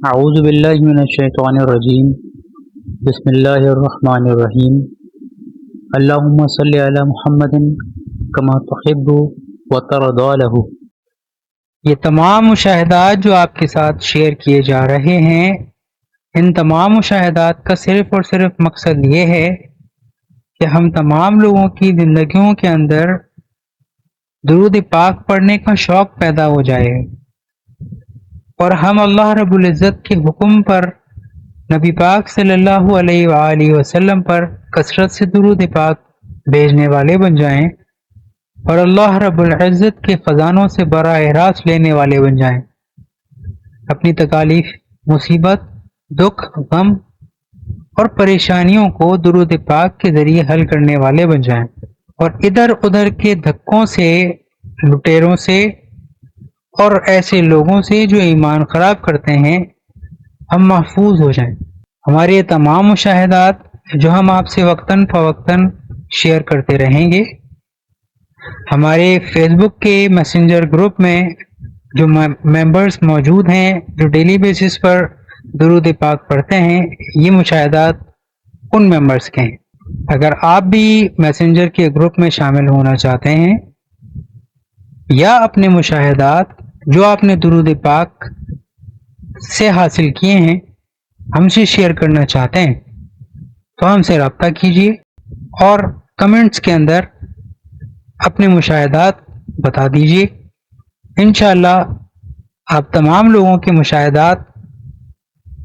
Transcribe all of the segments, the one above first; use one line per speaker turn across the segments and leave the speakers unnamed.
اعوذ باللہ من الشیطان الرجیم بسم اللہ الرحمن الرحیم اللہم صلی علی محمد کما تحب و ترضی لہ۔ یہ تمام مشاہدات جو آپ کے ساتھ شیئر کیے جا رہے ہیں، ان تمام مشاہدات کا صرف اور صرف مقصد یہ ہے کہ ہم تمام لوگوں کی زندگیوں کے اندر درود پاک پڑھنے کا شوق پیدا ہو جائے اور ہم اللہ رب العزت کے حکم پر نبی پاک صلی اللہ علیہ وآلہ وسلم پر کثرت سے درود پاک بھیجنے والے بن جائیں اور اللہ رب العزت کے خزانوں سے براہ راست لینے والے بن جائیں، اپنی تکالیف، مصیبت، دکھ، غم اور پریشانیوں کو درود پاک کے ذریعے حل کرنے والے بن جائیں اور ادھر ادھر کے دھکوں سے، لٹیروں سے اور ایسے لوگوں سے جو ایمان خراب کرتے ہیں ہم محفوظ ہو جائیں۔ ہمارے یہ تمام مشاہدات جو ہم آپ سے وقتاً فوقتاً شیئر کرتے رہیں گے، ہمارے فیس بک کے میسنجر گروپ میں جو ممبرز موجود ہیں جو ڈیلی بیسس پر درود پاک پڑھتے ہیں، یہ مشاہدات ان ممبرز کے ہیں۔ اگر آپ بھی میسنجر کے گروپ میں شامل ہونا چاہتے ہیں یا اپنے مشاہدات جو آپ نے درود پاک سے حاصل کیے ہیں ہم سے شیئر کرنا چاہتے ہیں تو ہم سے رابطہ کیجیے اور کمنٹس کے اندر اپنے مشاہدات بتا دیجیے۔ انشاءاللہ آپ تمام لوگوں کے مشاہدات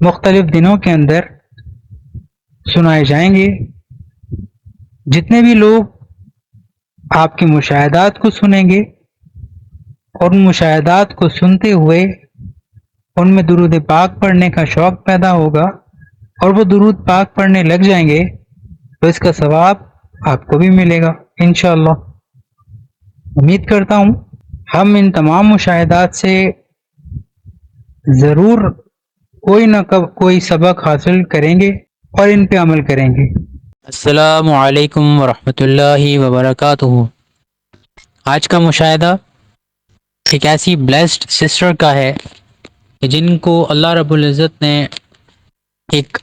مختلف دنوں کے اندر سنائے جائیں گے۔ جتنے بھی لوگ آپ کے مشاہدات کو سنیں گے اور ان مشاہدات کو سنتے ہوئے ان میں درود پاک پڑھنے کا شوق پیدا ہوگا اور وہ درود پاک پڑھنے لگ جائیں گے تو اس کا ثواب آپ کو بھی ملے گا انشاءاللہ۔ امید کرتا ہوں ہم ان تمام مشاہدات سے ضرور کوئی نہ کوئی سبق حاصل کریں گے اور ان پہ عمل کریں گے۔ السلام علیکم ورحمۃ اللہ وبرکاتہ۔ آج کا مشاہدہ ایک ایسی بلیسڈ سسٹر کا ہے کہ جن کو اللہ رب العزت نے ایک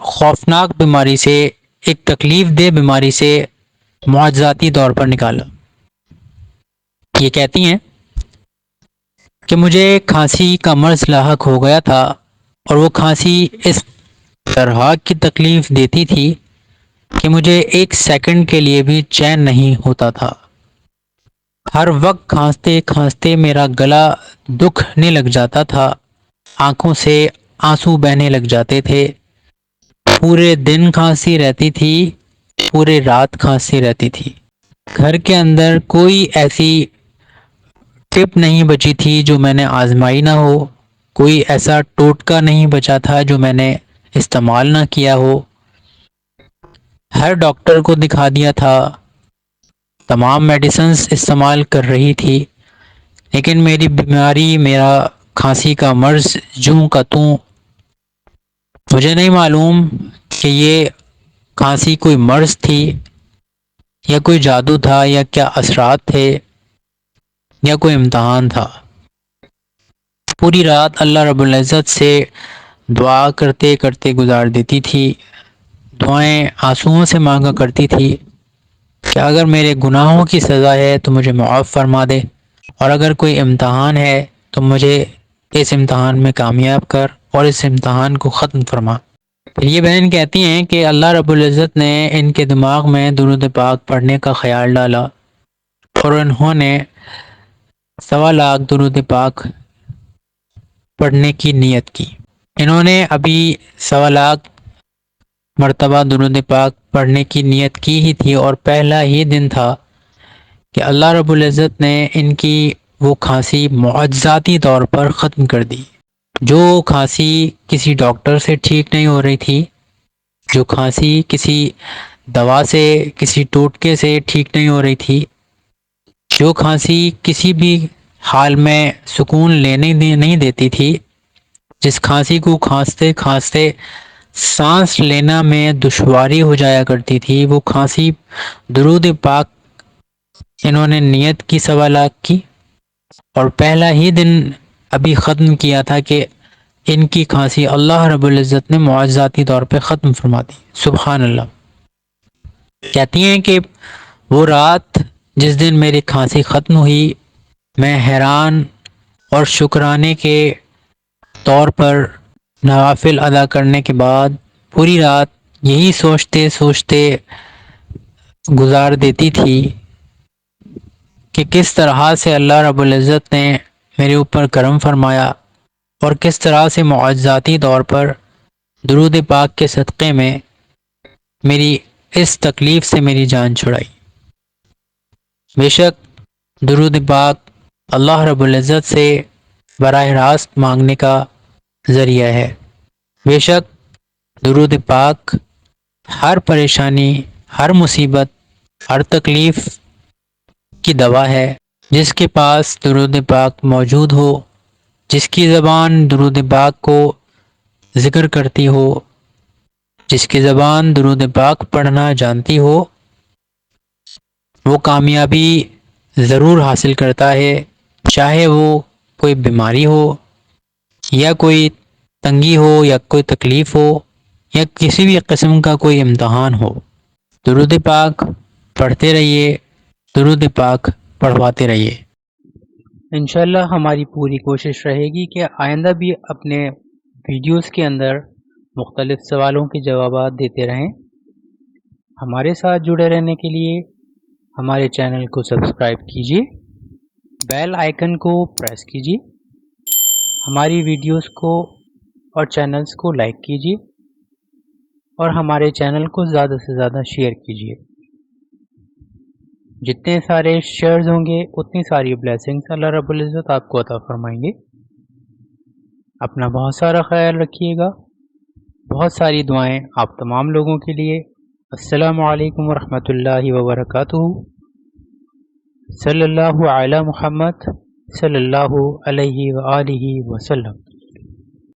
خوفناک بیماری سے، ایک تکلیف دہ بیماری سے معجزاتی طور پر نکالا۔ یہ کہتی ہیں کہ مجھے کھانسی کا مرض لاحق ہو گیا تھا اور وہ کھانسی اس طرح کی تکلیف دیتی تھی کہ مجھے ایک سیکنڈ کے لیے بھی چین نہیں ہوتا تھا۔ ہر وقت کھانستے کھانستے میرا گلا دکھنے لگ جاتا تھا، آنکھوں سے آنسو بہنے لگ جاتے تھے، پورے دن کھانسی رہتی تھی، پورے رات کھانسی رہتی تھی۔ گھر کے اندر کوئی ایسی ٹپ نہیں بچی تھی جو میں نے آزمائی نہ ہو، کوئی ایسا ٹوٹکا نہیں بچا تھا جو میں نے استعمال نہ کیا ہو۔ ہر ڈاکٹر کو دکھا دیا تھا، تمام میڈیسنز استعمال کر رہی تھی، لیکن میری بیماری، میرا کھانسی کا مرض جوں کا توں۔ مجھے نہیں معلوم کہ یہ کھانسی کوئی مرض تھی یا کوئی جادو تھا یا کیا اثرات تھے یا کوئی امتحان تھا۔ پوری رات اللہ رب العزت سے دعا کرتے کرتے گزار دیتی تھی، دعائیں آنسوؤں سے مانگا کرتی تھی کہ اگر میرے گناہوں کی سزا ہے تو مجھے معاف فرما دے، اور اگر کوئی امتحان ہے تو مجھے اس امتحان میں کامیاب کر اور اس امتحان کو ختم فرما۔ یہ بہن کہتی ہیں کہ اللہ رب العزت نے ان کے دماغ میں درود پاک پڑھنے کا خیال ڈالا اور انہوں نے 1.25 لاکھ درود پاک پڑھنے کی نیت کی۔ انہوں نے ابھی 1.25 لاکھ مرتبہ درود پاک پڑھنے کی نیت کی ہی تھی اور پہلا ہی دن تھا کہ اللہ رب العزت نے ان کی وہ کھانسی معجزاتی طور پر ختم کر دی۔ جو کھانسی کسی ڈاکٹر سے ٹھیک نہیں ہو رہی تھی، جو کھانسی کسی دوا سے، کسی ٹوٹکے سے ٹھیک نہیں ہو رہی تھی، جو کھانسی کسی بھی حال میں سکون لینے نہیں دیتی تھی، جس کھانسی کو کھانستے کھانستے سانس لینا میں دشواری ہو جایا کرتی تھی، وہ کھانسی درود پاک انہوں نے نیت کی 1.25 لاکھ کی اور پہلا ہی دن ابھی ختم کیا تھا کہ ان کی کھانسی اللہ رب العزت نے معجزاتی طور پہ ختم فرما دی۔ سبحان اللہ۔ کہتی ہیں کہ وہ رات جس دن میری کھانسی ختم ہوئی، میں حیران اور شکرانے کے طور پر نوافل ادا کرنے کے بعد پوری رات یہی سوچتے سوچتے گزار دیتی تھی کہ کس طرح سے اللہ رب العزت نے میرے اوپر کرم فرمایا اور کس طرح سے معجزاتی طور پر درود پاک کے صدقے میں میری اس تکلیف سے میری جان چھڑائی۔ بے شک درود پاک اللہ رب العزت سے براہ راست مانگنے کا ذریعہ ہے۔ بے شک درود پاک ہر پریشانی، ہر مصیبت، ہر تکلیف کی دوا ہے۔ جس کے پاس درود پاک موجود ہو، جس کی زبان درود پاک کو ذکر کرتی ہو، جس کی زبان درود پاک پڑھنا جانتی ہو، وہ کامیابی ضرور حاصل کرتا ہے، چاہے وہ کوئی بیماری ہو یا کوئی تنگی ہو یا کوئی تکلیف ہو یا کسی بھی قسم کا کوئی امتحان ہو۔ درود پاک پڑھتے رہیے، درود پاک پڑھواتے رہیے۔ انشاءاللہ ہماری پوری کوشش رہے گی کہ آئندہ بھی اپنے ویڈیوز کے اندر مختلف سوالوں کے جوابات دیتے رہیں۔ ہمارے ساتھ جڑے رہنے کے لیے ہمارے چینل کو سبسکرائب کیجیے، بیل آئیکن کو پریس کیجیے، ہماری ویڈیوز کو اور چینلز کو لائک کیجیے اور ہمارے چینل کو زیادہ سے زیادہ شیئر کیجیے۔ جتنے سارے شیئرز ہوں گے اتنی ساری بلیسنگز اللہ رب العزت آپ کو عطا فرمائیں گے۔ اپنا بہت سارا خیال رکھیے گا، بہت ساری دعائیں آپ تمام لوگوں کے لیے۔ السلام علیکم ورحمۃ اللہ وبرکاتہ۔ صلی اللہ علی محمد صلی اللہ علیہ وآلہ وسلم۔